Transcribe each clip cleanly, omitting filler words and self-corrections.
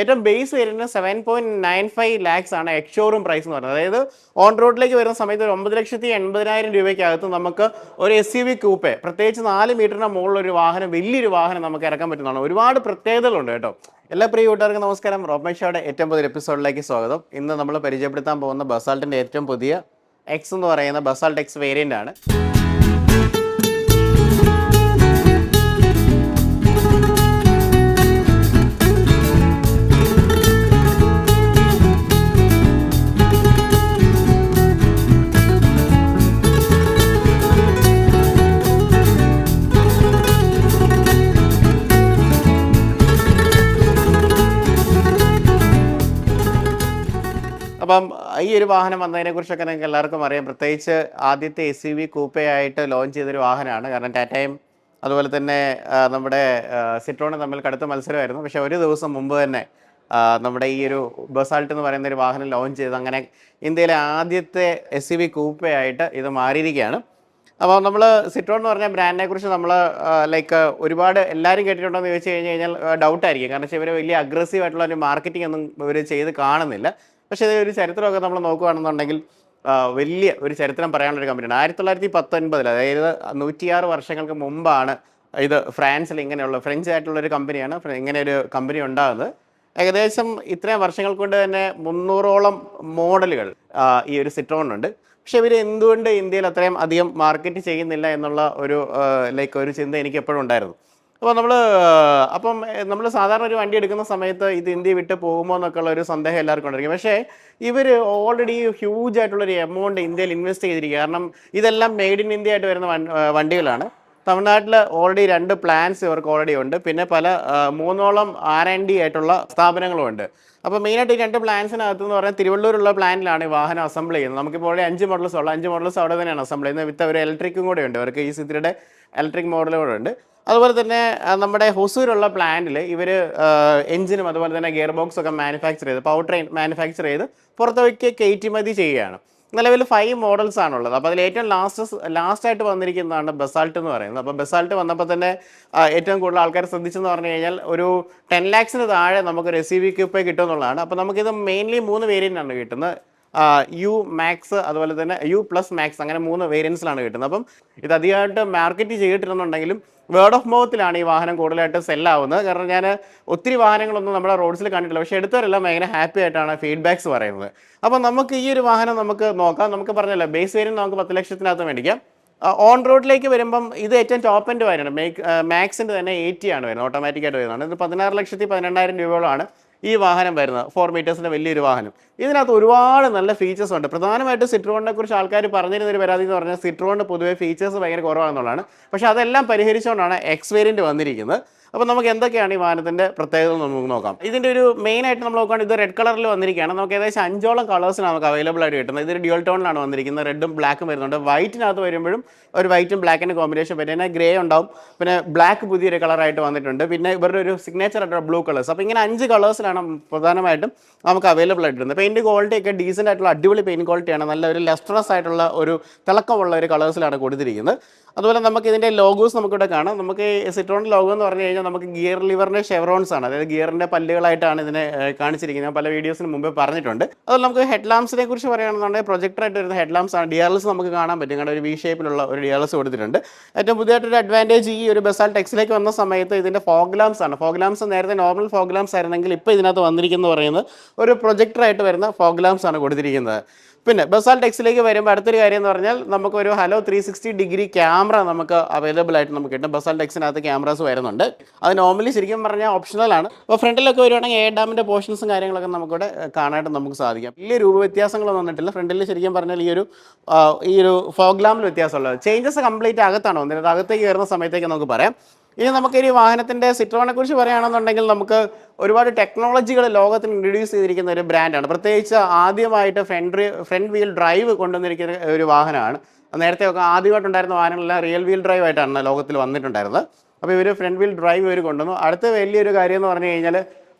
ഏറ്റവും ബേസ് വരുന്നത് 7.95 lakhs ആണ് എക്സ് ഷോറൂം പ്രൈസ് എന്ന് പറയുന്നത്. അതായത് ഓൺ റോഡിലേക്ക് വരുന്ന സമയത്ത് 9,80,000 രൂപയ്ക്കകത്ത് നമുക്ക് ഒരു SUV കൂപ്പെ, പ്രത്യേകിച്ച് 4 മീറ്ററിന് മുകളിലൊരു വാഹനം, വലിയൊരു വാഹനം നമുക്ക് ഇറക്കാൻ പറ്റുന്നതാണ്. ഒരുപാട് പ്രത്യേകതകളുണ്ട് കേട്ടോ. എല്ലാ പ്രിയ കൂട്ടുകാർക്കും നമസ്കാരം. റോബ് മൈ ഷോയുടെ ഏറ്റവും പുതിയ എപ്പിസോഡിലേക്ക് സ്വാഗതം. ഇന്ന് നമ്മൾ പരിചയപ്പെടുത്താൻ പോകുന്ന ബസാൾട്ടിൻ്റെ ഏറ്റവും പുതിയ എക്സ് എന്ന് പറയുന്ന ബസാൾട്ട് എക്സ് വേരിയൻ്റ് ആണ്. അപ്പം ഈ ഒരു വാഹനം വന്നതിനെക്കുറിച്ചൊക്കെ നിങ്ങൾക്ക് എല്ലാവർക്കും അറിയാം. പ്രത്യേകിച്ച് ആദ്യത്തെ SUV കൂപ്പയായിട്ട് ലോഞ്ച് ചെയ്തൊരു വാഹനമാണ്. കാരണം ടാറ്റയും അതുപോലെ തന്നെ നമ്മുടെ സിട്രോണും തമ്മിൽ കടുത്ത മത്സരമായിരുന്നു. പക്ഷേ ഒരു ദിവസം മുമ്പ് തന്നെ നമ്മുടെ ഈ ഒരു ബസാൾട്ട് എന്ന് പറയുന്ന ഒരു വാഹനം ലോഞ്ച് ചെയ്ത് അങ്ങനെ ഇന്ത്യയിലെ ആദ്യത്തെ SUV കൂപ്പയായിട്ട് ഇത് മാറിയിരിക്കുകയാണ്. അപ്പോൾ നമ്മൾ സിട്രോൺ എന്ന് പറഞ്ഞ ബ്രാൻഡിനെ കുറിച്ച് നമ്മൾ ഒരുപാട് എല്ലാവരും കേട്ടിട്ടുണ്ടോ എന്ന് ചോദിച്ചു കഴിഞ്ഞാൽ ഡൗട്ടായിരിക്കും. കാരണം വെച്ചാൽ ഇവർ വലിയ അഗ്രസീവ് ആയിട്ടുള്ള ഒരു മാർക്കറ്റിംഗ് ഒന്നും ഇവർ ചെയ്ത് കാണുന്നില്ല. പക്ഷേ ഇത് ഒരു ചരിത്രമൊക്കെ നമ്മൾ നോക്കുകയാണെന്നുണ്ടെങ്കിൽ വലിയ ഒരു ചരിത്രം പറയാനുള്ളൊരു കമ്പനിയാണ്. 1919, അതായത് 106 വർഷങ്ങൾക്ക് മുമ്പാണ് ഇത് ഫ്രാൻസിൽ ഇങ്ങനെയുള്ള ഫ്രഞ്ച് ആയിട്ടുള്ളൊരു കമ്പനിയാണ് ഇങ്ങനെ ഒരു കമ്പനി ഉണ്ടാകുന്നത്. ഏകദേശം ഇത്രയും വർഷങ്ങൾ കൊണ്ട് തന്നെ 300ഓളം മോഡലുകൾ ഈ ഒരു സിട്രോണിനുണ്ട്. പക്ഷെ ഇവർ എന്തുകൊണ്ട് ഇന്ത്യയിൽ അത്രയും അധികം മാർക്കറ്റ് ചെയ്യുന്നില്ല എന്നുള്ള ഒരു ചിന്ത എനിക്ക് എപ്പോഴും ഉണ്ടായിരുന്നു. അപ്പോൾ നമ്മൾ സാധാരണ ഒരു വണ്ടി എടുക്കുന്ന സമയത്ത് ഇത് ഇന്ത്യ വിട്ട് പോകുമോ എന്നൊക്കെ ഉള്ള ഒരു സന്ദേഹം എല്ലാവർക്കും ഉണ്ടായിരിക്കും. പക്ഷേ ഇവർ ഓൾറെഡി ഹ്യൂജ് ആയിട്ടുള്ളൊരു എമൗണ്ട് ഇന്ത്യയിൽ ഇൻവെസ്റ്റ് ചെയ്തിരിക്കുക. കാരണം ഇതെല്ലാം മെയ്ഡ് ഇൻ ഇന്ത്യ ആയിട്ട് വരുന്ന വണ്ടികളാണ്. തമിഴ്നാട്ടിൽ ഓൾറെഡി 2 പ്ലാന്റ്സ് ഇവർക്ക് ഓൾറെഡി ഉണ്ട്. പിന്നെ പല 3ഓളം R&D ആയിട്ടുള്ള സ്ഥാപനങ്ങളും ഉണ്ട്. അപ്പോൾ മെയിനായിട്ട് ഈ 2 പ്ലാന്റ്സിനകത്ത് എന്ന് പറഞ്ഞാൽ തിരുവള്ളൂരുള്ള പ്ലാന്റിലാണ് ഈ വാഹനം അസംബിൾ ചെയ്യുന്നത്. നമുക്കിപ്പോൾ ഓൾറെഡി 5 മോഡൽസ് ഉള്ള 5 മോഡൽസ് അവിടെ തന്നെയാണ് അസംബിൾ ചെയ്യുന്നത്. വിത്ത് ഒരു ഇലക്ട്രിക്കും കൂടെ ഉണ്ട്. അവർക്ക് ഈ സിറ്റിയുടെ ഇലക്ട്രിക് മോഡലും കൂടെ ഉണ്ട്. അതുപോലെ തന്നെ നമ്മുടെ ഹൊസൂരുള്ള പ്ലാന്റിൽ ഇവർ എഞ്ചിനും അതുപോലെ തന്നെ ഗിയർ ബോക്സ് ഒക്കെ മാനുഫാക്ചർ ചെയ്ത് പവർ ട്രെയിൻ മാനുഫാക്ചർ ചെയ്ത് പുറത്തേക്ക് കയറ്റുമതി ചെയ്യുകയാണ്. നിലവിൽ 5 മോഡൽസ് ആണുള്ളത്. അപ്പോൾ അതിൽ ഏറ്റവും ലാസ്റ്റായിട്ട് വന്നിരിക്കുന്നതാണ് ബസാൾട്ട് എന്ന് പറയുന്നത്. അപ്പോൾ ബസാൾട്ട് വന്നപ്പോൾ തന്നെ ഏറ്റവും കൂടുതൽ ആൾക്കാർ ശ്രദ്ധിച്ചെന്ന് പറഞ്ഞു കഴിഞ്ഞാൽ ഒരു 10 lakhs താഴെ നമുക്കൊരു SUV കൂപ്പേ കിട്ടുമെന്നുള്ളതാണ്. അപ്പോൾ നമുക്കിത് മെയിൻലി 3 വേരിയൻ്റാണ് കിട്ടുന്നത്. U മാക്സ്, അതുപോലെ തന്നെ U പ്ലസ് മാക്സ്, അങ്ങനെ 3 വേരിയൻസിലാണ് കിട്ടുന്നത്. അപ്പം ഇത് അധികമായിട്ട് മാർക്കറ്റ് ചെയ്തിട്ടുണ്ടെന്നുണ്ടെങ്കിലും വേർഡ് ഓഫ് മൗത്തിലാണ് ഈ വാഹനം കൂടുതലായിട്ട് സെല്ലാവുന്നത്. കാരണം ഞാൻ ഒത്തിരി വാഹനങ്ങളൊന്നും നമ്മുടെ റോഡ്സിൽ കണ്ടിട്ടില്ല. പക്ഷേ എടുത്തവരെല്ലാം ഭയങ്കര ഹാപ്പി ആയിട്ടാണ് ഫീഡ്ബാക്സ് പറയുന്നത്. അപ്പോൾ നമുക്ക് ഈ ഒരു വാഹനം നമുക്ക് നോക്കാം. നമുക്ക് പറഞ്ഞല്ലോ ബേസ് വേരിയൻറ്റ് നമുക്ക് 10 ലക്ഷത്തിനകത്ത് മേടിക്കാം. ഓൺ റോഡിലേക്ക് വരുമ്പം ഇത് ഏറ്റവും ടോപ്പ് എൻഡ് വാരിയാണ്. മാക്സിൻ്റെ തന്നെ 80 ആണ് വരുന്നത്, ഓട്ടോമാറ്റിക്കായിട്ട് വരുന്നതാണ്. ഇത് 16,12,000 രൂപയോളമാണ് ഈ വാഹനം വരുന്നത്. 4 മീറ്റേഴ്സിൻ്റെ വലിയൊരു വാഹനം. ഇതിനകത്ത് ഒരുപാട് നല്ല ഫീച്ചേഴ്സ് ഉണ്ട്. പ്രധാനമായിട്ട് സിട്രോണിനെ കുറിച്ച് ആൾക്കാർ പറഞ്ഞിരുന്നൊരു പരാതി എന്ന് പറഞ്ഞാൽ സിട്രോണിന് പൊതുവെ ഫീച്ചേഴ്സ് ഭയങ്കര കുറവാണെന്നുള്ളതാണ്. പക്ഷേ അതെല്ലാം പരിഹരിച്ചുകൊണ്ടാണ് എക്സ് വേരിയൻറ്റ് വന്നിരിക്കുന്നത്. അപ്പോൾ നമുക്ക് എന്തൊക്കെയാണ് ഈ വാഹനത്തിൻ്റെ പ്രത്യേകത നമുക്ക് നോക്കാം. ഇതിൻ്റെ ഒരു മെയിനായിട്ട് നമ്മൾ നോക്കുകയാണെങ്കിൽ ഇത് റെഡ് കളറിൽ വന്നിരിക്കുകയാണ്. നമുക്ക് ഏകദേശം 5ഓളം കളേഴ്സിന് നമുക്ക് അവൈലബിൾ ആയിട്ട് കിട്ടുന്നത്. ഇതൊരു ഡ്യുവൽ ടോണിലാണ് വന്നിരിക്കുന്നത്. റെഡും ബ്ലാക്കും വരുന്നുണ്ട്. വൈറ്റിനകത്ത് വരുമ്പോഴും ഒരു വൈറ്റും ബ്ലാക്കിൻ്റെ കോമ്പിനേഷൻ പറ്റും. പിന്നെ ഗ്രേ ഉണ്ടാവും. പിന്നെ ബ്ലാക്ക് പുതിയൊരു കളറായിട്ട് വന്നിട്ടുണ്ട്. പിന്നെ ഇവരുടെ ഒരു സിഗ്നേച്ചർ ആയിട്ടുള്ള ബ്ലൂ കളേഴ്സ്. അപ്പോൾ ഇങ്ങനെ 5 കളേഴ്സിലാണ് പ്രധാനമായിട്ടും നമുക്ക് അവൈലബിൾ ആയിട്ടുണ്ട്. പെയിൻറ്റ് ക്വാളിറ്റി ഒക്കെ ഡീസൻ്റ് ആയിട്ടുള്ള അടിപൊളി പെയിൻറ്റ് ക്വാളിറ്റിയാണ്. നല്ല ഒരു ലസ്ട്രസ് ആയിട്ടുള്ള ഒരു തിളക്കമുള്ള ഒരു കളേഴ്സിലാണ് കൊടുത്തിരിക്കുന്നത്. അതുപോലെ നമുക്ക് ഇതിൻ്റെ ലോഗോസ് നമുക്കിവിടെ കാണാം. നമുക്ക് സിട്രോൺ ലോഗോ എന്ന് പറഞ്ഞു കഴിഞ്ഞാൽ നമുക്ക് ഗിയർ ലിവറിൻ്റെ ഷെവറോൺസ് ആണ്. അതായത് ഗിയറിൻ്റെ പല്ലുകളായിട്ടാണ് ഇതിനെ കാണിച്ചിരിക്കുന്നത്. ഞാൻ പല വീഡിയോസിന് മുമ്പ് പറഞ്ഞിട്ടുണ്ട്. അതുപോലെ നമുക്ക് ഹെഡ് ലാംപ്സിനെ കുറിച്ച് പറയുകയാണെന്നുണ്ടെങ്കിൽ പ്രൊജക്ടറായിട്ട് വരുന്ന ഹെഡ് ലാംപ്സ് ആണ്. DRLs നമുക്ക് കാണാൻ പറ്റും. കാരണം ഒരു V ഷേപ്പിലുള്ള ഒരു DRLs കൊടുത്തിട്ടുണ്ട്. ഏറ്റവും പുതിയതായിട്ടൊരു അഡ്വാൻറ്റേജ് ഈ ഒരു ബസാൾട്ട് എക്സിലേക്ക് വന്ന സമയത്ത് ഇതിൻ്റെ ഫോഗ് ലാംപ്സ് ആണ്. ഫോഗ് ലാംപ്സ് നേരത്തെ നോർമൽ ഫോഗ് ലാംപ്സ് ആയിരുന്നെങ്കിൽ ഇപ്പോൾ ഇതിനകത്ത് വന്നിരിക്കുന്നത് പറയുന്നത് ഒരു പ്രൊജക്ടറായിട്ട് വരുന്ന ഫോഗ് ലാംപ്സ് ആണ് കൊടുത്തിരിക്കുന്നത്. പിന്നെ ബസാൾട്ട് എക്സിലേക്ക് വരുമ്പോൾ അടുത്തൊരു കാര്യം എന്ന് പറഞ്ഞാൽ നമുക്കൊരു ഹലോ 360 ഡിഗ്രി ക്യാമറ നമുക്ക് അവൈലബിൾ ആയിട്ട് നമുക്ക് കിട്ടും. ബസാൾട്ട് എക്സിനകത്ത് ക്യാമറാസ് വരുന്നുണ്ട്. അത് നോർമലി ശരിക്കും പറഞ്ഞാൽ ഓപ്ഷണലാണ്. അപ്പോൾ ഫ്രണ്ടിലൊക്കെ വരുവാണെങ്കിൽ എയർ ഡാമിൻ്റെ പോർഷൻസും കാര്യങ്ങളൊക്കെ നമുക്കിവിടെ കാണാനായിട്ട് നമുക്ക് സാധിക്കും. വലിയ രൂപ വ്യത്യാസങ്ങളൊന്നും വന്നിട്ടില്ല. ഫ്രണ്ടിൽ ശരിക്കും പറഞ്ഞാൽ ഈ ഒരു ഫോഗ് ലാമ്പിൽ വ്യത്യാസമുള്ളത്. ചേഞ്ചസ് കംപ്ലീറ്റ് അകത്താണ് വന്നിട്ട്. അകത്തേക്ക് വരുന്ന സമയത്തേക്ക് നമുക്ക് പറയാം. ഇനി നമുക്ക് ഈ വാഹനത്തിൻ്റെ സിട്രോണിനെ കുറിച്ച് പറയുകയാണെന്നുണ്ടെങ്കിൽ നമുക്ക് ഒരുപാട് ടെക്നോളജികൾ ലോകത്തിന് ഇൻട്രൊഡ്യൂസ് ചെയ്തിരിക്കുന്ന ഒരു ബ്രാൻഡാണ്. പ്രത്യേകിച്ച് ആദ്യമായിട്ട് ഫ്രണ്ട് വീൽ ഡ്രൈവ് കൊണ്ടുവന്നിരിക്കുന്ന ഒരു വാഹനമാണ്. നേരത്തെ ഒക്കെ ആദ്യമായിട്ടുണ്ടായിരുന്ന വാഹനങ്ങളെല്ലാം റിയൽ വീൽ ഡ്രൈവ് ആയിട്ടാണ് ലോകത്തിൽ വന്നിട്ടുണ്ടായിരുന്നത്. അപ്പോൾ ഇവർ ഫ്രണ്ട് വീൽ ഡ്രൈവ് ഇവർ കൊണ്ടുവന്നു. അടുത്ത വലിയൊരു കാര്യം എന്ന് പറഞ്ഞു കഴിഞ്ഞാൽ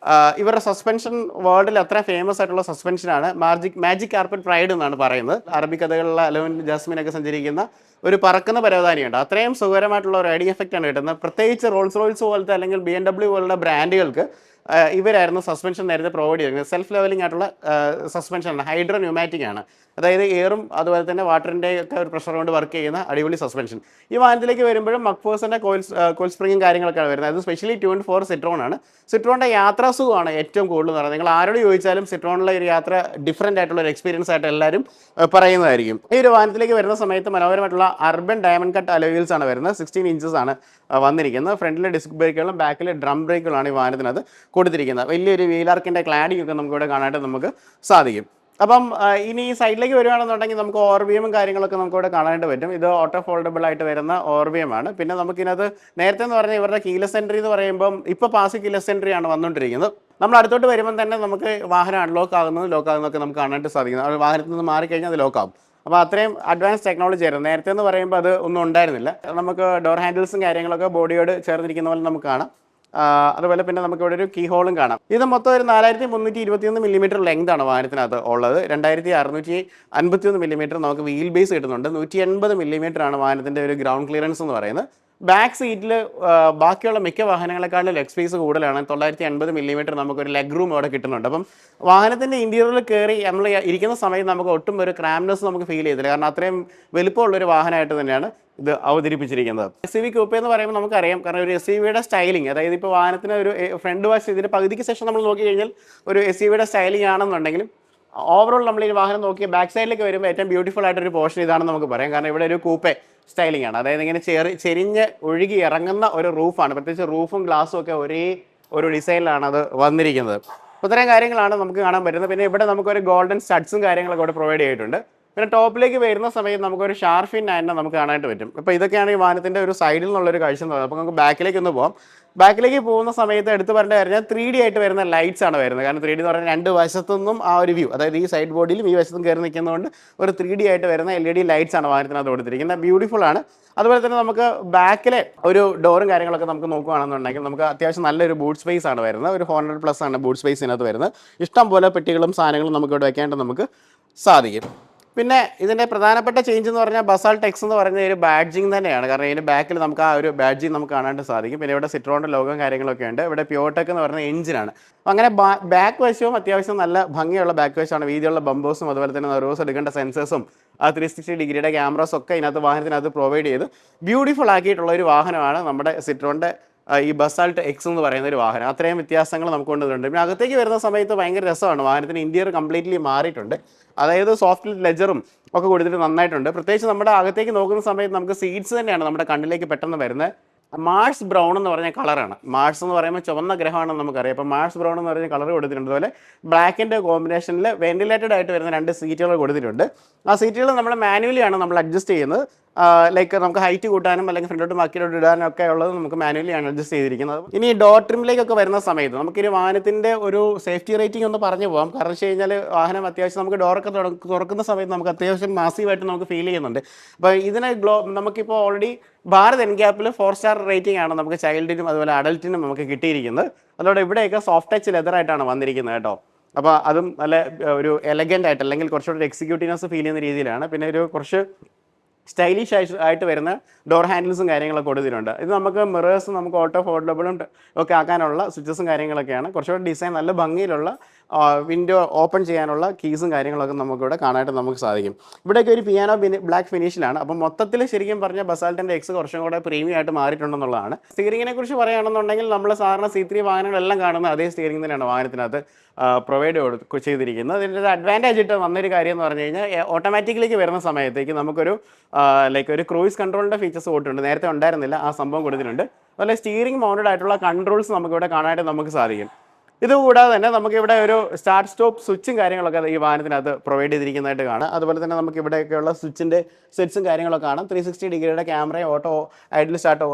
ഇവരുടെ സസ്പെൻഷൻ വേൾഡിൽ അത്ര ഫേമസ് ആയിട്ടുള്ള സസ്പെൻഷനാണ് മാജിക് കാർപ്പറ്റ് പ്രൈഡ് എന്നാണ് പറയുന്നത്. അറബി കഥകളിലെ അലോൻ ജാസ്മിനൊക്കെ സഞ്ചരിക്കുന്ന ഒരു പറക്കുന്ന പരവതാനിയുണ്ട്. അത്രയും സുഖകരമായിട്ടുള്ള ഒരു റൈഡിങ് എഫക്റ്റ് ആണ് കിട്ടുന്നത്. പ്രത്യേകിച്ച് റോൾസ് റോയ്സ് പോലത്തെ അല്ലെങ്കിൽ BMW പോലുള്ള ബ്രാൻഡുകൾക്ക് ഇവരായിരുന്നു സസ്പെൻഷൻ നേരത്തെ പ്രൊവൈഡ് ചെയ്തിരുന്നത്. സെൽഫ് ലെവലിംഗ് ആയിട്ടുള്ള സസ്പെൻഷനാണ്, ഹൈഡ്രോ ന്യൂമാറ്റിക് ആണ്. അതായത് എയറും അതുപോലെ തന്നെ വാട്ടറിൻ്റെ ഒക്കെ ഒരു പ്രഷർ കൊണ്ട് വർക്ക് ചെയ്യുന്ന അടിപൊളി സസ്പെൻഷൻ. ഈ വാഹനത്തിലേക്ക് വരുമ്പോഴും മക്ഫേഴ്സൻ്റെ കോയിൽ സ്പ്രിങ്ങും കാര്യങ്ങളൊക്കെയാണ് വരുന്നത്. അത് സ്പെഷ്യലി ട്യൂൺ ഫോർ സിട്രോൺ ആണ്. സിട്രോണിൻ്റെ യാത്രാസുഖമാണ് ഏറ്റവും കൂടുതൽ എന്ന് പറയുന്നത്. നിങ്ങൾ ആരോട് ചോദിച്ചാലും സിട്രോണിലെ ഒരു യാത്ര ഡിഫറൻ്റ് ആയിട്ടുള്ള ഒരു എക്സ്പീരിയൻസ് ആയിട്ട് എല്ലാവരും പറയുന്നതായിരിക്കും. ഈ ഒരു വാഹനത്തിലേക്ക് വരുന്ന സമയത്ത് മനോഹരമായിട്ടുള്ള urban diamond cut alloy wheels ആണ് വരുന്നത്. 16 ഇഞ്ചസ് ആണ് വന്നിരിക്കുന്നത്. ഫ്രണ്ടിലെ ഡിസ്ക് ബ്രേക്കുകളും ബാക്കിലെ ഡ്രം ബ്രേക്കുകളാണ് ഈ വാഹനത്തിനകത്ത് കൊടുത്തിരിക്കുന്നത്. വലിയൊരു വീലാർക്കിൻ്റെ ക്ലാഡിംഗ് ഒക്കെ നമുക്കിവിടെ കാണാനായിട്ട് നമുക്ക് സാധിക്കും. അപ്പം ഇനി ഈ സൈഡിലേക്ക് വരുവാണെന്നുണ്ടെങ്കിൽ നമുക്ക് ഓർബിയമും കാര്യങ്ങളൊക്കെ നമുക്കിവിടെ കാണാനായിട്ട് പറ്റും. ഇത് ഓട്ടോ ഫോൾഡബിൾ ആയിട്ട് വരുന്ന ഓർബിയമാണ്. പിന്നെ നമുക്കിനകത്ത് നേരത്തെ എന്ന് പറഞ്ഞാൽ ഇവരുടെ കീലെസ് എൻട്രി എന്ന് പറയുമ്പം ഇപ്പോൾ പാസ് കീലെസ് എൻട്രി ആണ് വന്നുകൊണ്ടിരിക്കുന്നത്. നമ്മൾ അടുത്തോട്ട് വരുമ്പം തന്നെ നമുക്ക് വാഹനം അൺലോക്ക് ആകുന്നതും ലോക്ക് ആകുന്നതൊക്കെ നമുക്ക് കാണാനായിട്ട് സാധിക്കുന്നത്. അത് വാഹനത്തിൽ നിന്ന് മാറിക്കഴിഞ്ഞാൽ അത് ലോക്ക് ആകും. അപ്പോൾ അത്രയും അഡ്വാൻസ് ടെക്നോളജി ആയിരുന്നു. നേരത്തെ എന്ന് പറയുമ്പോൾ അത് ഒന്നും ഉണ്ടായിരുന്നില്ല. നമുക്ക് ഡോർ ഹാൻഡിൽസും കാര്യങ്ങളൊക്കെ ബോഡിയോട് ചേർന്നിരിക്കുന്ന പോലെ നമുക്ക് കാണാം. അതുപോലെ പിന്നെ നമുക്ക് ഇവിടെ ഒരു കീ ഹോളും കാണാം. ഇത് മൊത്തം ഒരു 4321 മില്ലിമീറ്റർ ലെങ്ത് ആണ് വാഹനത്തിനകത്ത് ഉള്ളത്. 2651 മില്ലിമീറ്റർ നമുക്ക് വീൽ ബേസ് കിട്ടുന്നുണ്ട്. 180 മില്ലിമീറ്റർ ആണ് വാഹനത്തിൻ്റെ ഒരു ഗ്രൗണ്ട് ക്ലിയറൻസ് എന്ന് പറയുന്നത്. ബാക്ക് സീറ്റിൽ ബാക്കിയുള്ള മിക്ക വാഹനങ്ങളെക്കാളും ലെഗ് സ്പേസ് കൂടുതലാണ്. 980 മില്ലിമീറ്റർ നമുക്കൊരു ലെഗ് റൂം അവിടെ കിട്ടുന്നുണ്ട്. അപ്പം വാഹനത്തിൻ്റെ ഇൻറ്റീരിയറിൽ കയറി നമ്മൾ ഇരിക്കുന്ന സമയത്ത് നമുക്ക് ഒട്ടും ഒരു ക്രാംനെസ് നമുക്ക് ഫീൽ ചെയ്തില്ല. കാരണം അത്രയും വലുപ്പമുള്ളൊരു വാഹനമായിട്ട് തന്നെയാണ് ഇത് അവതരിപ്പിച്ചിരിക്കുന്നത്. SUV കൂപ്പേ എന്ന് പറയുമ്പോൾ നമുക്കറിയാം, കാരണം ഒരു SUVയുടെ സ്റ്റൈലിംഗ്, അതായത് ഇപ്പോൾ വാഹനത്തിന് ഒരു ഫ്രണ്ട് വാഷ് ഇതിൻ്റെ പകുതിക്ക് ശേഷം നമ്മൾ നോക്കി കഴിഞ്ഞാൽ ഒരു SUVയുടെ സ്റ്റൈലിംഗ് ആണെന്നുണ്ടെങ്കിലും ഓവറോൾ നമ്മൾ ഈ വാഹനം നോക്കി ബാക്ക് സൈഡിലേക്ക് വരുമ്പോൾ ഏറ്റവും ബ്യൂട്ടിഫുൾ ആയിട്ടൊരു പോർഷൻ ഇതാണെന്ന് നമുക്ക് പറയാം. കാരണം ഇവിടെ ഒരു കൂപ്പേ സ്റ്റൈലിംഗ് ആണ്. അതായത് ഇങ്ങനെ ചെരിഞ്ഞ് ഒഴുകി ഇറങ്ങുന്ന ഒരു റൂഫാണ്. പ്രത്യേകിച്ച് റൂഫും ഗ്ലാസും ഒക്കെ ഒരേ ഒരു ഡിസൈനിലാണ് അത് വന്നിരിക്കുന്നത്. അപ്പോൾ ഇത്രയും കാര്യങ്ങളാണ് നമുക്ക് കാണാൻ പറ്റുന്നത്. പിന്നെ ഇവിടെ നമുക്കൊരു ഗോൾഡൻ സ്റ്റഡ്സും കാര്യങ്ങളൊക്കെ ഇവിടെ പ്രൊവൈഡ് ചെയ്തിട്ടുണ്ട്. പിന്നെ ടോപ്പിലേക്ക് വരുന്ന സമയത്ത് നമുക്കൊരു ഷാർഫിൻ ആൻഡ് നമുക്ക് കാണാനായിട്ട് പറ്റും. അപ്പോൾ ഇതൊക്കെയാണ് ഈ വാഹനത്തിൻ്റെ ഒരു സൈഡിൽ നിന്നുള്ളൊരു കാഴ്ച എന്ന് പറയുന്നത്. അപ്പോൾ നമുക്ക് ബാക്കിലേക്ക് ഒന്ന് പോകാം. ബാക്കിലേക്ക് പോകുന്ന സമയത്ത് എടുത്ത് പറഞ്ഞിട്ട് കഴിഞ്ഞാൽ 3D ആയിട്ട് വരുന്ന ലൈറ്റ്സ് ആണ് വരുന്നത്. കാരണം 3D എന്ന് പറഞ്ഞാൽ രണ്ട് വശത്തുനിന്നും ആ ഒരു വ്യൂ, അതായത് ഈ സൈഡ് ബോഡിയിലും ഈ വശത്തും കയറി നിൽക്കുന്നതുകൊണ്ട് ഒരു 3D ആയിട്ട് വരുന്ന LED ലൈറ്റ്സ് ആണ് വാഹനത്തിനകത്ത് കൊടുത്തിരിക്കുന്നത്. ബ്യൂട്ടിഫുൾ ആണ്. അതുപോലെ തന്നെ നമുക്ക് ബാക്കിലെ ഒരു ഡോറും കാര്യങ്ങളൊക്കെ നമുക്ക് നോക്കുകയാണെന്നുണ്ടെങ്കിൽ നമുക്ക് അത്യാവശ്യം നല്ലൊരു ബൂട്ട് സ്പേസ് ആണ് വരുന്നത്. ഒരു 400+ ആണ് ബൂട്ട് സ്പേസിനകത്ത് വരുന്നത്. ഇഷ്ടം പോലെ പെട്ടികളും സാധനങ്ങളും നമുക്ക് ഇവിടെ വയ്ക്കാനായിട്ട് നമുക്ക് സാധിക്കും. പിന്നെ ഇതിൻ്റെ പ്രധാനപ്പെട്ട ചേഞ്ച് എന്ന് പറഞ്ഞാൽ ബസാൾട്ട് എക്സ് എന്ന് പറയുന്ന ഒരു ബാഡ്ജിങ് തന്നെയാണ്. കാരണം ഇതിൻ്റെ ബാക്കിൽ നമുക്ക് ആ ഒരു ബാഡ്ജിങ് നമുക്ക് കാണാനായിട്ട് സാധിക്കും. പിന്നെ ഇവിടെ സിട്രോണിൻ്റെ ലോഗോയും കാര്യങ്ങളൊക്കെ ഉണ്ട്. ഇവിടെ പ്യോടെക് എന്ന് പറയുന്ന എഞ്ചിനാണ്. അങ്ങനെ ബാക്ക് വശവും അത്യാവശ്യം നല്ല ഭംഗിയുള്ള ബാക്ക് വശമാണ്. വീതിയുള്ള ബമ്പേഴ്സും അതുപോലെ തന്നെ റിവേഴ്സ് എടുക്കേണ്ട സെൻസേഴ്സും 360 ഡിഗ്രിയുടെ ക്യാമറാസും ഒക്കെ ഇതിനകത്ത് വാഹനത്തിനകത്ത് പ്രൊവൈഡ് ചെയ്ത് ബ്യൂട്ടിഫുൾ ആക്കിയിട്ടുള്ള ഒരു വാഹനമാണ് നമ്മുടെ സിട്രോണിൻ്റെ ഈ ബസാൾട്ട് എക്സ് എന്ന് പറയുന്ന ഒരു വാഹനം. അത്രയും വ്യത്യാസങ്ങൾ നമുക്ക് കൊണ്ടുവരുന്നുണ്ട്. പിന്നെ അകത്തേക്ക് വരുന്ന സമയത്ത് ഭയങ്കര രസമാണ്. വാഹനത്തിന് ഇൻറ്റീരിയർ കംപ്ലീറ്റ്ലി മാറിയിട്ടുണ്ട്. അതായത് സോഫ്റ്റ് ലെജറും ഒക്കെ കൊടുത്തിട്ട് നന്നായിട്ടുണ്ട്. പ്രത്യേകിച്ച് നമ്മുടെ അകത്തേക്ക് നോക്കുന്ന സമയത്ത് നമുക്ക് സീറ്റ്സ് തന്നെയാണ് നമ്മുടെ കണ്ണിലേക്ക് പെട്ടെന്ന് വരുന്നത്. മാർസ് ബ്രൗൺ എന്ന് പറഞ്ഞ കളറാണ്. മാർസ് എന്ന് പറയുമ്പോൾ ചുവന്ന ഗ്രഹമാണെന്ന് നമുക്കറിയാം. അപ്പോൾ മാർസ് ബ്രൗൺ എന്ന് പറഞ്ഞ കളർ കൊടുത്തിട്ടുണ്ട്. അതുപോലെ ബ്ലാക്കിൻ്റെ കോമ്പിനേഷനിൽ വെന്റിലേറ്റഡ് ആയിട്ട് വരുന്ന 2 സീറ്റുകൾ കൊടുത്തിട്ടുണ്ട്. ആ സീറ്റുകൾ നമ്മൾ മാനുവലിയാണ് നമ്മൾ അഡ്ജസ്റ്റ് ചെയ്യുന്നത്. ലൈക്ക് നമുക്ക് ഹൈറ്റ് കൂട്ടാനും അല്ലെങ്കിൽ ഫ്രണ്ടോട്ട് ബാക്കിലോട്ട് ഇടാനും ഒക്കെ ഉള്ളത് നമുക്ക് മാനുവലിയാണ് അഡ്ജസ്റ്റ് ചെയ്തിരിക്കുന്നത്. ഇനി ഡോർ ട്രിമിലേക്കൊക്കെ വരുന്ന സമയത്ത് നമുക്കൊരു വാഹനത്തിൻ്റെ ഒരു സേഫ്റ്റി റേറ്റിംഗ് ഒന്ന് പറഞ്ഞു പോകാം. കാരണം വെച്ച് കഴിഞ്ഞാൽ വാഹനം അത്യാവശ്യം നമുക്ക് ഡോറൊക്കെ തുറക്കുന്ന സമയത്ത് നമുക്ക് അത്യാവശ്യം മാസീവായിട്ട് നമുക്ക് ഫീൽ ചെയ്യുന്നുണ്ട്. അപ്പോൾ ഇതിനെ നമുക്കിപ്പോൾ ഓൾറെഡി ഭാരത് എൻഗ്യാപ്പിൽ 4 സ്റ്റാർ റേറ്റിംഗ് ആണ് നമുക്ക് ചൈൽഡിനും അതുപോലെ അഡൽറ്റിനും നമുക്ക് കിട്ടിയിരിക്കുന്നത്. അതോടെ ഇവിടെയൊക്കെ സോഫ്റ്റ് ടച്ച് ലെതറായിട്ടാണ് വന്നിരിക്കുന്നത് കേട്ടോ. അപ്പോൾ അതും നല്ല ഒരു എലഗൻ്റ് ആയിട്ട് അല്ലെങ്കിൽ കുറച്ചുകൂടി എക്സിക്യൂട്ടീവ്നെസ് ഫീൽ ചെയ്യുന്ന രീതിയിലാണ്. പിന്നെ ഒരു കുറച്ച് സ്റ്റൈലിഷ് ആയിട്ട് വരുന്ന ഡോർ ഹാൻഡിൽസും കാര്യങ്ങളൊക്കെ കൊടുത്തിട്ടുണ്ട്. ഇത് നമുക്ക് മിറേഴ്സും നമുക്ക് ഓട്ടോ ഫോൾഡബിളും ഒക്കെ ആക്കാനുള്ള സ്വിച്ചസും കാര്യങ്ങളൊക്കെയാണ്. കുറച്ചുകൂടി ഡിസൈൻ നല്ല ഭംഗിയിലുള്ള വിൻഡോ ഓപ്പൺ ചെയ്യാനുള്ള കീസും കാര്യങ്ങളൊക്കെ നമുക്കിവിടെ കാണാനായിട്ട് നമുക്ക് സാധിക്കും. ഇവിടെയൊക്കെ ഒരു പിയാനോ ബ്ലാക്ക് ഫിനിഷിലാണ്. അപ്പം മൊത്തത്തിൽ ശരിക്കും പറഞ്ഞാൽ ബസാൾട്ടിൻ്റെ എക്സ് കുറച്ചും കൂടെ പ്രീമിയം ആയിട്ട് മാറിയിട്ടുണ്ടെന്നുള്ളതാണ്. സ്റ്റിയറിങ്ങിനെ കുറിച്ച് പറയുകയാണെന്നുണ്ടെങ്കിൽ നമ്മൾ സാധാരണ C3 വാഹനങ്ങളെല്ലാം കാണുന്ന അതേ സ്റ്റിയറിംഗ് തന്നെയാണ് വാഹനത്തിനകത്ത് പ്രൊവൈഡ് ചെയ്തിരിക്കുന്നത്. ഇതിൻ്റെ ഒരു അഡ്വാൻറ്റേജ് ഇട്ട് വന്നൊരു കാര്യം എന്ന് പറഞ്ഞു കഴിഞ്ഞാൽ ഓട്ടോമാറ്റിക്കിലേക്ക് വരുന്ന സമയത്തേക്ക് നമുക്കൊരു ലൈക്ക് ഒരു ക്രൂയിസ് കൺട്രോളിൻ്റെ ഫീച്ചേഴ്സ് കൊടുത്തിട്ടുണ്ട്. നേരത്തെ ഉണ്ടായിരുന്നില്ല, ആ സംഭവം കൊടുത്തിട്ടുണ്ട്. അതുപോലെ സ്റ്റിയറിംഗ് മൗണ്ടഡ് ആയിട്ടുള്ള കൺട്രോൾസ് നമുക്കിവിടെ കാണാനായിട്ട് നമുക്ക് സാധിക്കും. ഇതുകൂടാതെ തന്നെ നമുക്കിവിടെ ഒരു സ്റ്റാർട്ട് സ്റ്റോപ്പ് സ്വിച്ചും കാര്യങ്ങളൊക്കെ ഈ വാഹനത്തിനകത്ത് പ്രൊവൈഡ് ചെയ്തിരിക്കുന്നതായിട്ട് കാണാം. അതുപോലെ തന്നെ നമുക്ക് ഇവിടെയൊക്കെയുള്ള സ്വിച്ചിൻ്റെ സെറ്റ്സും കാര്യങ്ങളൊക്കെ കാണാം. 360 ഡിഗ്രിയുടെ ക്യാമറയും ഓട്ടോ ഐഡിൽ സ്റ്റാർട്ട്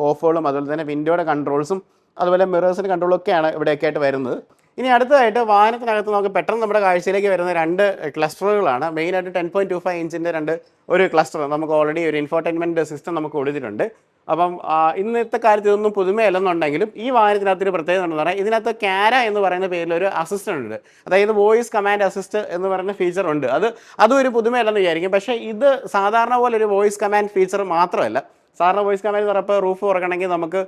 ഓഫുകളും അതുപോലെ തന്നെ വിൻഡോയുടെ കൺട്രോൾസും അതുപോലെ മിറേഴ്സിൻ്റെ കൺട്രോളും ഒക്കെയാണ് ഇവിടെയൊക്കെ ആയിട്ട് വരുന്നത്. ഇനി അടുത്തതായിട്ട് വാഹനത്തിനകത്ത് നമുക്ക് പെട്ടെന്ന് നമ്മുടെ കാഴ്ചയിലേക്ക് വരുന്ന 2 ക്ലസ്റ്ററുകളാണ്. മെയിനായിട്ട് 10.25 ഇഞ്ചിൻ്റെ ഒരു ക്ലസ്റ്റർ നമുക്ക് ഓൾറെഡി ഒരു ഇൻഫോർടൈൻമെൻറ്റ് സിസ്റ്റം നമുക്ക് കൊടുത്തിട്ടുണ്ട്. അപ്പം ഇന്നത്തെ കാലത്ത് ഇതൊന്നും പുതുമയല്ലെന്നുണ്ടെങ്കിലും ഈ വാഹനത്തിനകത്തൊരു പ്രത്യേകത ഉണ്ടെന്ന് പറഞ്ഞാൽ ഇതിനകത്ത് കാര എന്ന് പറയുന്ന പേരിൽ ഒരു അസിസ്റ്റൻ്റ് ഉണ്ട്. അതായത് വോയിസ് കമാൻഡ് അസിസ്റ്റ് എന്ന് പറയുന്ന ഫീച്ചർ ഉണ്ട്. അതും ഒരു പുതുമയല്ലെന്ന് വിചാരിക്കും. പക്ഷേ ഇത് സാധാരണ പോലെ ഒരു വോയിസ് കമാൻഡ് ഫീച്ചർ മാത്രമല്ല, സാറിന് വോയിസ് കമാൻഡ് പറഞ്ഞപ്പോൾ റൂഫ് തുറക്കണമെങ്കിൽ നമുക്ക്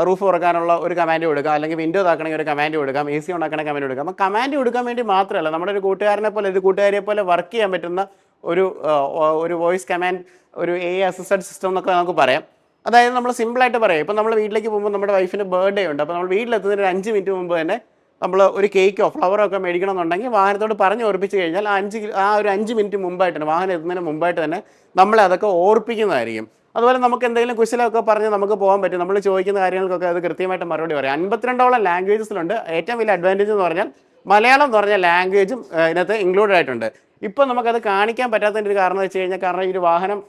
റൂഫ് തുറക്കാനുള്ള ഒരു കമാൻഡ് കൊടുക്കാം, അല്ലെങ്കിൽ വിൻഡോ താക്കണമെങ്കിൽ ഒരു കമാൻഡ് കൊടുക്കാം, AC ഉണ്ടാക്കണ കമാൻഡ് കൊടുക്കാം. അപ്പോൾ കമാൻഡ് കൊടുക്കാൻ വേണ്ടി മാത്രമല്ല, നമ്മുടെ ഒരു കൂട്ടുകാരനെ പോലെ ഒരു കൂട്ടുകാരിയെ പോലെ വർക്ക് ചെയ്യാൻ പറ്റുന്ന ഒരു വോയിസ് കമാൻഡ്, ഒരു AI അസിസ്റ്റഡ് സിസ്റ്റം എന്നൊക്കെ നമുക്ക് പറയാം. അതായത് നമ്മൾ സിമ്പിളായിട്ട് പറയാം, ഇപ്പോൾ നമ്മൾ വീട്ടിലേക്ക് പോകുമ്പോൾ നമ്മുടെ വൈഫിന് ബർത്ത്ഡേ ഉണ്ട്, അപ്പോൾ നമ്മൾ വീട്ടിലെത്തുന്നതിന് ഒരു 5 മിനിറ്റ് മുമ്പ് തന്നെ നമ്മൾ ഒരു കേക്കോ ഫ്ലവറോ ഒക്കെ മേടിക്കണം എന്നുണ്ടെങ്കിൽ വാഹനത്തോട് പറഞ്ഞ് ഓർപ്പിച്ച് കഴിഞ്ഞാൽ ഒരു 5 മിനിറ്റ് മുമ്പായിട്ട് തന്നെ, വാഹനം എത്തുന്നതിന് മുമ്പായിട്ട് തന്നെ നമ്മളെ അതൊക്കെ ഓർപ്പിക്കുന്നതായിരിക്കും. അതുപോലെ നമുക്ക് എന്തെങ്കിലും കുശലമൊക്കെ പറഞ്ഞ് നമുക്ക് പോകാൻ പറ്റും. നമ്മൾ ചോദിക്കുന്ന കാര്യങ്ങൾക്കൊക്കെ അത് കൃത്യമായിട്ട് മറുപടി പറയാം. 52ഓളം ലാംഗ്വേജസിലുണ്ട്. ഏറ്റവും വലിയ അഡ്വാൻറ്റേജ് എന്ന് പറഞ്ഞാൽ മലയാളം എന്ന് പറഞ്ഞ ലാംഗ്വേജും ഇതിനകത്ത് ഇൻക്ലൂഡഡ് ആയിട്ടുണ്ട്. ഇപ്പോൾ നമുക്കത് കാണിക്കാൻ പറ്റാത്തതിൻ്റെ ഒരു കാരണം എന്ന് വെച്ച് കഴിഞ്ഞാൽ, കാരണം ഈ ഒരു വാഹനം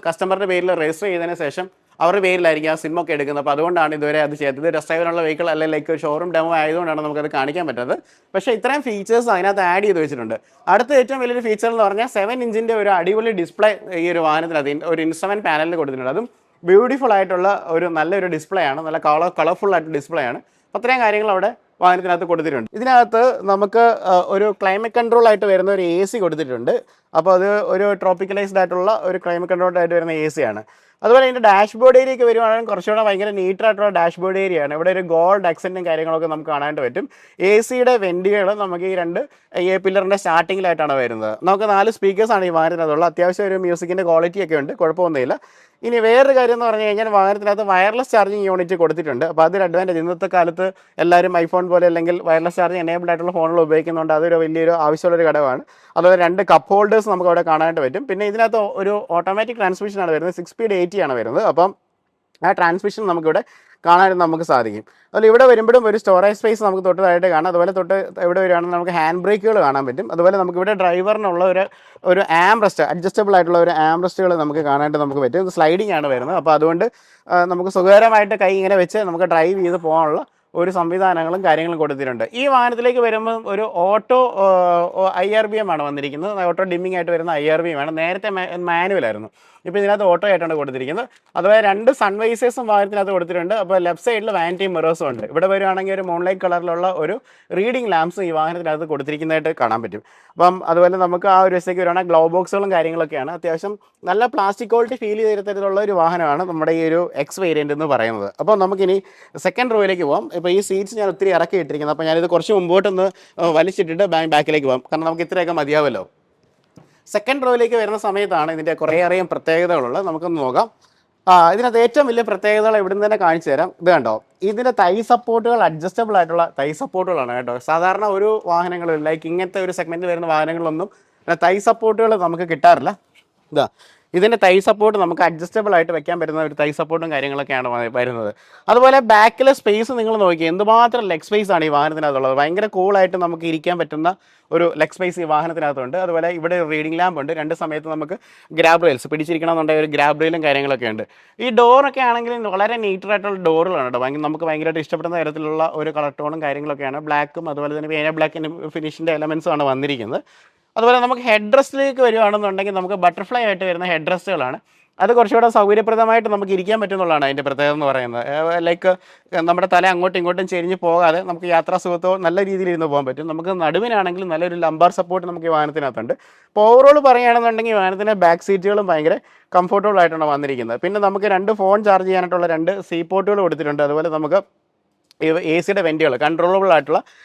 കസ്റ്റമറുടെ പേരിൽ രജിസ്റ്റർ ചെയ്തതിന് ശേഷം അവരുടെ പേരിലായിരിക്കും ആ സിം ഒക്കെ എടുക്കുന്നത്. അപ്പോൾ അതുകൊണ്ടാണ് ഇതുവരെ അത് ചെയ്തത്. ടെസ്റ്റ് ഡ്രൈവിനുള്ള വെഹിക്കിൾ അല്ലെങ്കിൽ ലൈക്ക് ഷോറൂം ഡെമോ ആയതുകൊണ്ടാണ് നമുക്കത് കാണിക്കാൻ പറ്റുന്നത്. പക്ഷേ ഇത്രയും ഫീച്ചേഴ്സ് അതിനകത്ത് ആഡ് ചെയ്ത് വെച്ചിട്ടുണ്ട്. അടുത്ത ഏറ്റവും വലിയൊരു ഫീച്ചർ എന്ന് പറഞ്ഞാൽ 7 ഇഞ്ചിൻ്റെ ഒരു അടിപൊളി ഡിസ്പ്ലേ ഈ ഒരു വാഹനത്തിനകത്ത് ഒരു ഇൻസ്ട്രുമെൻറ്റ് പാനലിൽ കൊടുത്തിട്ടുണ്ട്. അതും ബ്യൂട്ടിഫുൾ ആയിട്ടുള്ള നല്ലൊരു ഡിസ്പ്ലേ ആണ്, നല്ല കളർഫുൾ ആയിട്ട് ഡിസ്പ്ലേ ആണ്. അത്രയും കാര്യങ്ങൾ അവിടെ വാഹനത്തിനകത്ത് കൊടുത്തിട്ടുണ്ട്. ഇതിനകത്ത് നമുക്ക് ഒരു ക്ലൈമറ്റ് കൺട്രോൾ ആയിട്ട് വരുന്ന ഒരു AC കൊടുത്തിട്ടുണ്ട്. അപ്പോൾ അത് ഒരു ട്രോപ്പിക്കലൈസ്ഡ് ആയിട്ടുള്ള ഒരു ക്ലൈമറ്റ് കൺട്രോൾ ആയിട്ട് വരുന്ന AC ആണ്. അതുപോലെ ഇതിൻ്റെ ഡാഷ്ബോർഡ് ഏരിയയൊക്കെ വരുവാണെങ്കിൽ കുറച്ചുകൂടെ ഭയങ്കര നീറ്റായിട്ടുള്ള ഡാഷ്ബോർഡ് ഏരിയ ആണ്. ഇവിടെ ഒരു ഗോൾഡ് ആക്സെൻറ്റും കാര്യങ്ങളൊക്കെ നമുക്ക് കാണാനായിട്ട് പറ്റും. AC-യുടെ വെൻറ്റുകൾ നമുക്ക് ഈ 2 പില്ലറിൻ്റെ സ്റ്റാർട്ടിങ്ങിലായിട്ടാണ് വരുന്നത്. നമുക്ക് 4 സ്പീക്കേഴ്സാണ് ഈ വാഹനത്തിനകത്തുള്ളത്. അത്യാവശ്യം ഒരു മ്യൂസിക്കിൻ്റെ ക്വാളിറ്റി ഒക്കെ ഉണ്ട്, കുഴപ്പമൊന്നുമില്ല. ഇനി വേറൊരു കാര്യം എന്ന് പറഞ്ഞു കഴിഞ്ഞാൽ വാഹനത്തിനകത്ത് വയർലെസ് ചാർജിങ് യൂണിറ്റ് കൊടുത്തിട്ടുണ്ട്. അപ്പോൾ അതൊരു അഡ്വാൻറ്റേജ്. ഇന്നത്തെ കാലത്ത് എല്ലാവരും ഐഫോൺ പോലെ അല്ലെങ്കിൽ വയർലെസ് ചാർജിങ് എനേബിൾഡ് ആയിട്ടുള്ള ഫോണുകൾ ഉപയോഗിക്കുന്നുണ്ട്. അതൊരു വലിയൊരു ആവശ്യമുള്ളൊരു ഘടകമാണ്. അതുപോലെ 2 കപ്പ് ഹോൾഡേഴ്സ് നമുക്ക് അവിടെ കാണാനായിട്ട് പറ്റും. പിന്നെ ഇതിനകത്ത് ഒരു ഓട്ടോമാറ്റിക് ട്രാൻസ്മിഷനാണ് വരുന്നത്. 6 സ്പീഡ് 80 ആണ് വരുന്നത്. അപ്പം ആ ട്രാൻസ്മിഷൻ നമുക്കിവിടെ കാണാനും നമുക്ക് സാധിക്കും. അതുപോലെ ഇവിടെ വരുമ്പോഴും ഒരു സ്റ്റോറേജ് സ്പേസ് നമുക്ക് തൊട്ടതായിട്ട് കാണാം. അതുപോലെ ഇവിടെ വരികയാണെങ്കിൽ നമുക്ക് ഹാൻഡ് ബ്രേക്കുകൾ കാണാൻ പറ്റും. അതുപോലെ നമുക്കിവിടെ ഡ്രൈവറിനുള്ള ഒരു ആംറെസ്റ്റ്, അഡ്ജസ്റ്റബിൾ ആയിട്ടുള്ള ഒരു ആംറെസ്റ്റുകൾ നമുക്ക് കാണാനായിട്ട് നമുക്ക് പറ്റും. ഇത് സ്ലൈഡിംഗ് ആണ് വരുന്നത്. അപ്പോൾ അതുകൊണ്ട് നമുക്ക് സുഖകരമായിട്ട് കൈ ഇങ്ങനെ വെച്ച് നമുക്ക് ഡ്രൈവ് ചെയ്ത് പോകാനുള്ള ഒരു സംവിധാനങ്ങളും കാര്യങ്ങളും കൊടുത്തിട്ടുണ്ട്. ഈ വാഹനത്തിലേക്ക് വരുമ്പോൾ ഒരു ഓട്ടോ IRBM ആണ് വന്നിരിക്കുന്നത്. ഓട്ടോ ഡിമ്മിങ് ആയിട്ട് വരുന്ന IRBM ആണ്. നേരത്തെ മാനുവലായിരുന്നു, ഇപ്പോൾ ഇതിനകത്ത് ഓട്ടോ ആയിട്ടാണ് കൊടുത്തിരിക്കുന്നത്. അതുപോലെ 2 സൺവൈസേഴ്സും വാഹനത്തിനകത്ത് കൊടുത്തിട്ടുണ്ട്. അപ്പോൾ ലെഫ്റ്റ് സൈഡിൽ വാനിറ്റി മിറേഴ്സും ഉണ്ട്. ഇവിടെ വരുവാണെങ്കിൽ ഒരു മൂൺലൈറ്റ് കളറിലുള്ള ഒരു റീഡിംഗ് ലാംപ്സ് ഈ വാഹനത്തിനകത്ത് കൊടുത്തിരിക്കുന്നതായിട്ട് കാണാൻ പറ്റും. അപ്പം അതുപോലെ നമുക്ക് ആ ഒരു ദിവസത്തേക്ക് വരുവാണെങ്കിൽ ഗ്ലോ ബോക്സുകളും കാര്യങ്ങളൊക്കെയാണ്. അത്യാവശ്യം നല്ല പ്ലാസ്റ്റിക് ക്വാളിറ്റി ഫീൽ ചെയ്ത തരത്തിലുള്ള ഒരു വാഹനമാണ് നമ്മുടെ ഈ ഒരു X വേരിയൻ്റ് എന്ന് പറയുന്നത്. അപ്പോൾ നമുക്കിനി സെക്കൻഡ് റോയിലേക്ക് പോകാം. ഇപ്പോൾ ഈ സീറ്റ്സ് ഞാൻ ഒത്തിരി ഇറക്കി ഇട്ടിരിക്കുന്നത്. അപ്പോൾ ഞാനിത് കുറച്ച് മുമ്പോട്ടൊന്ന് വലിച്ചിട്ടിട്ട് ബാക്കിലേക്ക് പോകാം, കാരണം നമുക്ക് ഇത്രയൊക്കെ മതിയാവല്ലോ. സെക്കൻഡ് റോയിലേക്ക് വരുന്ന സമയത്താണ് ഇതിൻ്റെ കുറേയേറെയും പ്രത്യേകതകളുള്ളത്. നമുക്കൊന്ന് നോക്കാം. ഇതിനകത്ത് ഏറ്റവും വലിയ പ്രത്യേകതകൾ ഇവിടെ നിന്ന് തന്നെ കാണിച്ചു തരാം. ഇത് കണ്ടോ, ഇതിൻ്റെ തൈ സപ്പോർട്ടുകൾ അഡ്ജസ്റ്റബിൾ ആയിട്ടുള്ള തൈ സപ്പോർട്ടുകളാണ് കേട്ടോ. സാധാരണ ഒരു വാഹനങ്ങളിൽ ലൈക്ക് ഇങ്ങനത്തെ ഒരു സെഗ്മെൻറ്റ് വരുന്ന വാഹനങ്ങളിലൊന്നും തൈ സപ്പോർട്ടുകൾ നമുക്ക് കിട്ടാറില്ല. ഇതിൻ്റെ തൈ സപ്പോർട്ട് നമുക്ക് അഡ്ജസ്റ്റബിൾ ആയിട്ട് വെക്കാൻ പറ്റുന്ന ഒരു തൈ സപ്പോർട്ടും കാര്യങ്ങളൊക്കെയാണ് വരുന്നത്. അതുപോലെ ബാക്കിലെ സ്പേസ് നിങ്ങൾ നോക്കി, എന്തുമാത്രം ലെഗ് സ്പേസ് ആണ് ഈ വാഹനത്തിനകത്തുള്ളത്. ഭയങ്കര കൂളായിട്ട് നമുക്ക് ഇരിക്കാൻ പറ്റുന്ന ഒരു ലെഗ് സ്പേസ് ഈ വാഹനത്തിനകത്തുണ്ട്. അതുപോലെ ഇവിടെ റീഡിംഗ് ലാമ്പ് ഉണ്ട്. 2 സമയത്ത് നമുക്ക് ഗ്രാബ് റെയിൽസ് പിടിച്ചിരിക്കണമെന്നുണ്ടെങ്കിൽ ഒരു ഗ്രാബ് റെയിലും കാര്യങ്ങളൊക്കെ ഉണ്ട്. ഈ ഡോറൊക്കെ ആണെങ്കിൽ വളരെ നീറ്റായിട്ടുള്ള ഡോറുകളാണ് കേട്ടോ. നമുക്ക് ഭയങ്കരമായിട്ട് ഇഷ്ടപ്പെടുന്ന തരത്തിലുള്ള ഒരു കളർ ടോണും കാര്യങ്ങളൊക്കെയാണ്. ബ്ലാക്കും അതുപോലെ തന്നെ പേന ബ്ലാക്കിൻ്റെ ഫിനിഷിൻ്റെ എലമെൻസുമാണ് വന്നിരിക്കുന്നത്. അതുപോലെ നമുക്ക് ഹെഡ് റെസ്റ്റിലേക്ക് വരുവാണെന്നുണ്ടെങ്കിൽ നമുക്ക് ബട്ടർഫ്ലൈ ആയിട്ട് വരുന്ന ഹെഡ് റെസ്റ്റുകളാണ്. അത് കുറച്ചുകൂടെ സൗകര്യപ്രദമായിട്ട് നമുക്ക് ഇരിക്കാൻ പറ്റുന്നുള്ളതാണ് അതിൻ്റെ പ്രത്യേകത എന്ന് പറയുന്നത്. ലൈക്ക് നമ്മുടെ തല അങ്ങോട്ടും ഇങ്ങോട്ടും ചെരിഞ്ഞ് പോകാതെ നമുക്ക് യാത്രാ സുഖത്തോ നല്ല രീതിയിൽ ഇരുന്ന് പോകാൻ പറ്റും. നമുക്ക് നടുവിനാണെങ്കിലും നല്ലൊരു ലംബാർ സപ്പോർട്ട് നമുക്ക് ഈ വാഹനത്തിനകത്തുണ്ട്. അപ്പോൾ ഓവറോൾ പറയുകയാണെന്നുണ്ടെങ്കിൽ വാഹനത്തിൻ്റെ ബാക്ക് സീറ്റുകളും ഭയങ്കര കംഫർട്ടബിൾ ആയിട്ടാണ് വന്നിരിക്കുന്നത്. പിന്നെ നമുക്ക് 2 ഫോൺ ചാർജ് ചെയ്യാനായിട്ടുള്ള 2 സീ പോർട്ടുകൾ കൊടുത്തിട്ടുണ്ട്. അതുപോലെ നമുക്ക് AC-യുടെ വെൻറ്റുകൾ, കൺട്രോളബിൾ ആയിട്ടുള്ള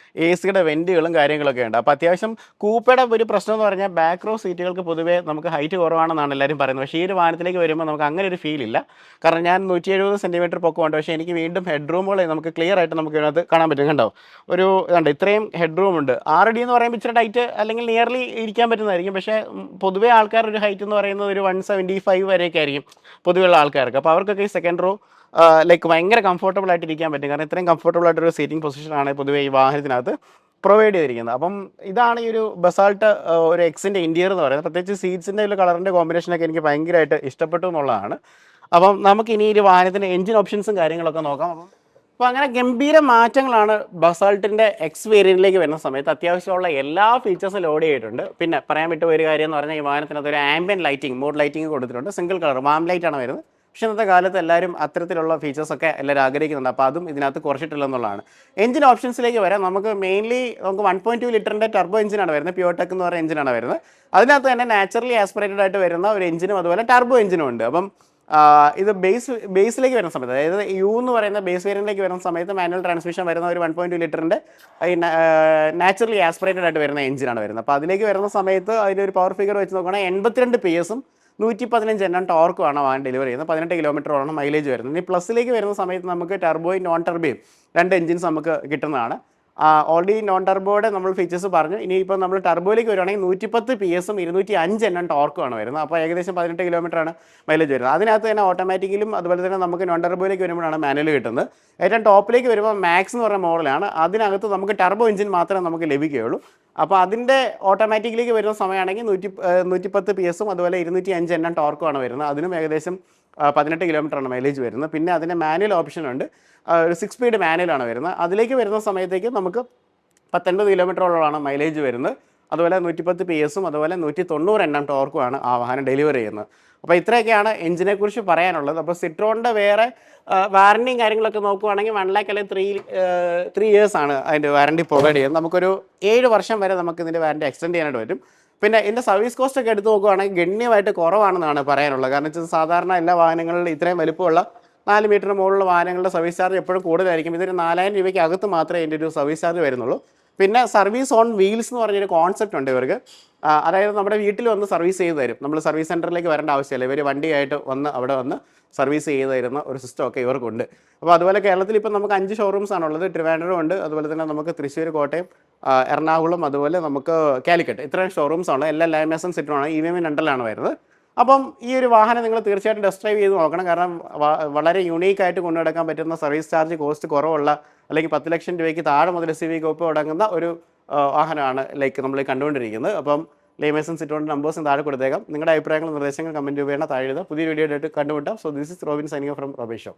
AC-യുടെ വെൻറ്റുകളും കാര്യങ്ങളൊക്കെ ഉണ്ട്. അപ്പോൾ അത്യാവശ്യം കൂപ്പയുടെ ഒരു പ്രശ്നം എന്ന് പറഞ്ഞാൽ ബാക്ക് റോ സീറ്റുകൾക്ക് പൊതുവേ നമുക്ക് ഹൈറ്റ് കുറവാണെന്നാണ് എല്ലാവരും പറയുന്നത്. പക്ഷേ ഈ ഒരു വാഹനത്തിലേക്ക് വരുമ്പോൾ നമുക്ക് അങ്ങനെ ഒരു ഫീൽ ഇല്ല. കാരണം ഞാൻ 170 സെൻറ്റിമീറ്റർ പൊക്കമുണ്ട്, പക്ഷേ എനിക്ക് വീണ്ടും ഹെഡ് റൂമുകൾ നമുക്ക് ക്ലിയർ ആയിട്ട് നമുക്ക് ഇതിനകത്ത് കാണാൻ പറ്റും. കണ്ടോ, കണ്ടോ ഇത്രയും ഹെഡ് റൂം ഉണ്ട്. 6 എന്ന് പറയുമ്പോൾ ഇച്ചിരി ടൈറ്റ് അല്ലെങ്കിൽ നിയർലി ഇരിക്കാൻ പറ്റുന്നതായിരിക്കും. പക്ഷേ പൊതുവേ ആൾക്കാർ ഒരു ഹൈറ്റ് എന്ന് പറയുന്നത് ഒരു 175 വരെയൊക്കെ ആയിരിക്കും പൊതുവെയുള്ള ആൾക്കാർക്ക്. അപ്പോൾ അവർക്കൊക്കെ ഈ സെക്കൻഡ് റോ ലൈക്ക് ഭയങ്കര കംഫർട്ടബിൾ ആയിട്ട് ഇരിക്കാൻ പറ്റും. കാരണം ഇത്രയും കംഫർട്ടബിൾ ആയിട്ടൊരു സീറ്റിംഗ് പൊസിഷനാണ് പൊതുവേ ഈ വാഹനത്തിനകത്ത് പ്രൊവൈഡ് ചെയ്തിരിക്കുന്നത്. അപ്പം ഇതാണ് ഈ ഒരു ബസാൾട്ട് ഒരു എക്സിൻ്റെ ഇൻറ്റീരിയർ എന്ന് പറയുന്നത്. പ്രത്യേകിച്ച് സീറ്റ്സിൻ്റെ ഒരു കളറിൻ്റെ കോമ്പിനേഷനൊക്കെ എനിക്ക് ഭയങ്കരമായിട്ട് ഇഷ്ടപ്പെട്ടു എന്നുള്ളതാണ്. അപ്പം നമുക്കിനി ഈ വാഹനത്തിൻ്റെ എഞ്ചിൻ ഓപ്ഷൻസും കാര്യങ്ങളൊക്കെ നോക്കാം. അപ്പോൾ അങ്ങനെ ഗംഭീര മാറ്റങ്ങളാണ് ബസാൾട്ടിൻ്റെ എക്സ് വേരിയൻറ്റിലേക്ക് വരുന്ന സമയത്ത്. അത്യാവശ്യമുള്ള എല്ലാ ഫീച്ചേഴ്സും ലോഡ് ചെയ്തിട്ടുണ്ട്. പിന്നെ പറയാൻ വിട്ട ഒരു കാര്യം എന്ന് പറഞ്ഞാൽ ഈ വാഹനത്തിനകത്ത് ഒരു ആംബിയൻ ലൈറ്റിംഗ്, മൂഡ് ലൈറ്റിംഗ് കൊടുത്തിട്ടുണ്ട്. സിംഗിൾ കളർ വാം ലൈറ്റാണ് വരുന്നത്. പക്ഷേ ഇന്നത്തെ കാലത്ത് എല്ലാവരും അത്തരത്തിലുള്ള ഫീച്ചേഴ്സൊക്കെ എല്ലാവരും ആഗ്രഹിക്കുന്നുണ്ട്. അപ്പോൾ അതും ഇതിനകത്ത് കുറച്ചിട്ടില്ല എന്നുള്ളതാണ്. എഞ്ചിൻ ഓപ്ഷൻസിലേക്ക് വരാം. നമുക്ക് 1.2 ലിറ്ററിൻ്റെ ടർബോ എഞ്ചിനാണ് വരുന്നത്. പ്യൂർടെക് എന്ന് പറയുന്ന എഞ്ചിനാണ് വരുന്നത്. അതിനകത്ത് തന്നെ നാച്ചുറലി ആസ്പിറേറ്റഡ് ആയിട്ട് വരുന്ന ഒരു എഞ്ചിനും അതുപോലെ ടർബോ എഞ്ചിനും ഉണ്ട്. അപ്പം ഇത് ബേസിലേക്ക് വരുന്ന സമയത്ത്, അതായത് യു എന്ന് പറയുന്ന ബേസ് വേരിയൻറ്റിലേക്ക് വരുന്ന സമയത്ത് മാനുവൽ ട്രാൻസ്മിഷൻ വരുന്ന ഒരു 1.2 ലിറ്ററിൻ്റെ നാച്ചുറലി ആസ്പിറേറ്റഡ് ആയിട്ട് വരുന്ന എഞ്ചിനാണ് വരുന്നത്. അപ്പോൾ അതിലേക്ക് വരുന്ന സമയത്ത് അതിൻ്റെ ഒരു പവർ ഫിഗർ വെച്ച് നോക്കുകയാണെങ്കിൽ 82 PS 115 Nm ടോർക്കുമാണ് വാൻ ഡെലിവറി ചെയ്യുന്നത്. 18 കിലോമീറ്ററോളം മൈലേജ് വരുന്നത്. ഇനി പ്ലസിലേക്ക് വരുന്ന സമയത്ത് നമുക്ക് ടർബോയും നോൺ ടർബോയും 2 എഞ്ചിൻസ് നമുക്ക് കിട്ടുന്നതാണ്. ഓൾറെഡി നോൺ ടർബോയുടെ നമ്മൾ ഫീച്ചേഴ്സ് പറഞ്ഞു. ഇനിയിപ്പോൾ നമ്മൾ ടർബോയിലേക്ക് വരുവാണെങ്കിൽ 110 PS 205 Nm ടോർക്കുമാണ് വരുന്നത്. അപ്പോൾ ഏകദേശം 18 കിലോമീറ്ററാണ് മൈലേജ് വരുന്നത്. അതിനകത്ത് തന്നെ ഓട്ടോമാറ്റിക്കലും അതുപോലെ തന്നെ നമുക്ക് നോൺ ടർബോയിലേക്ക് വരുമ്പോഴാണ് മാനുവൽ കിട്ടുന്നത്. ഏറ്റവും ടോപ്പിലേക്ക് വരുമ്പോൾ മാക്സ് എന്ന് പറയുന്ന മോഡലാണ്. അതിനകത്ത് നമുക്ക് ടർബോ എഞ്ചിൻ മാത്രമേ നമുക്ക് ലഭിക്കുകയുള്ളൂ. അപ്പോൾ അതിൻ്റെ ഓട്ടോമാറ്റിക്കിലേക്ക് വരുന്ന സമയമാണെങ്കിൽ 110 PS അതുപോലെ 205 Nm ടോർക്കുമാണ് വരുന്നത്. അതിനും ഏകദേശം 18 കിലോമീറ്ററാണ് മൈലേജ് വരുന്നത്. പിന്നെ അതിൻ്റെ മാനുവൽ ഓപ്ഷനുണ്ട്, ഒരു 6 സ്പീഡ് മാനുവലാണ് വരുന്നത്. അതിലേക്ക് വരുന്ന സമയത്തേക്ക് നമുക്ക് 19 കിലോമീറ്ററോളമാണ് മൈലേജ് വരുന്നത്. അതുപോലെ 110 PS അതുപോലെ 190 Nm ടോർക്കുമാണ് ആ വാഹനം ഡെലിവറി ചെയ്യുന്നത്. അപ്പോൾ ഇത്രയൊക്കെയാണ് എഞ്ചിനെ കുറിച്ച് പറയാനുള്ളത്. അപ്പോൾ സിട്രോണിൻ്റെ വേറെ വാറണ്ടിയും കാര്യങ്ങളൊക്കെ നോക്കുവാണെങ്കിൽ 1 lakh അല്ലെങ്കിൽ 3 years ആണ് അതിൻ്റെ വാറണ്ടി പ്രൊവൈഡ് ചെയ്യുന്നത്. നമുക്കൊരു 7 വർഷം വരെ നമുക്ക് ഇതിൻ്റെ വാറണ്ടി എക്സ്റ്റെൻഡ് ചെയ്യാനായിട്ട് പറ്റും. പിന്നെ ഇതിൻ്റെ സർവീസ് കോസ്റ്റ് ഒക്കെ എടുത്ത് നോക്കുവാണെങ്കിൽ ഗണ്യമായിട്ട് കുറവാണെന്നാണ് പറയാനുള്ളത്. കാരണം വെച്ചാൽ സാധാരണ എല്ലാ വാഹനങ്ങളിലും ഇത്രയും വലുപ്പമുള്ള 4 മീറ്റർ മുകളിലുള്ള വാഹനങ്ങളുടെ സർവീസ് ചാർജ് എപ്പോഴും കൂടുതലായിരിക്കും. ഇതൊരു 4000 രൂപയ്ക്ക് അകത്ത് മാത്രമേ ഇതിൻ്റെ ഒരു സർവീസ് ചാർജ് വരുന്നുള്ളൂ. പിന്നെ സർവീസ് ഓൺ വീൽസ് എന്ന് പറഞ്ഞൊരു കോൺസെപ്റ്റ് ഉണ്ട് ഇവർക്ക്. അതായത് നമ്മുടെ വീട്ടിൽ വന്ന് സർവീസ് ചെയ്ത് തരും. നമ്മൾ സർവീസ് സെൻറ്ററിലേക്ക് വരേണ്ട ആവശ്യമില്ല. ഇവർ വണ്ടിയായിട്ട് വന്ന് അവിടെ വന്ന് സർവീസ് ചെയ്ത് തരുന്ന ഒരു സിസ്റ്റം ഒക്കെ ഇവർക്കുണ്ട്. അപ്പോൾ അതുപോലെ കേരളത്തിൽ ഇപ്പം നമുക്ക് 5 ഷോറൂംസ് ആണുള്ളത്. ട്രിവാൻഡ്രം ഉണ്ട്, അതുപോലെ തന്നെ നമുക്ക് തൃശ്ശൂർ, കോട്ടയം, എറണാകുളം, അതുപോലെ നമുക്ക് കാലിക്കറ്റ്, ഇത്രയും ഷോറൂംസ് ആണ്. എല്ലാം ലൈമേഴ്സും സിട്രോണാണ്, EVM രണ്ടിലാണ് വരുന്നത്. അപ്പം ഈ ഒരു വാഹനം നിങ്ങൾ തീർച്ചയായിട്ടും ടെസ്റ്റ് ഡ്രൈവ് ചെയ്ത് നോക്കണം. കാരണം വളരെ യുണീക്കായിട്ട് കൊണ്ടുനടക്കാൻ പറ്റുന്ന, സർവീസ് ചാർജ് കോസ്റ്റ് കുറവുള്ള, അല്ലെങ്കിൽ 10 ലക്ഷം രൂപയ്ക്ക് താഴെ മുതൽ SUV കോപ്പ് തുടങ്ങുന്ന ഒരു വാഹനമാണ് നമ്മൾ കണ്ടുകൊണ്ടിരിക്കുന്നത്. അപ്പം ലൈമേഴ്സും സിട്രോണിൻ്റെ നമ്പേഴ്സും താഴെ കൊടുത്തേക്കാം. നിങ്ങളുടെ അഭിപ്രായങ്ങളും നിർദ്ദേശങ്ങളും കമൻറ്റ് ചെയ്യണം, താഴെ എഴുതാം. പുതിയ വീഡിയോ ആയിട്ട് കണ്ടുമുട്ടാം. So this is Robin signing from Robin show.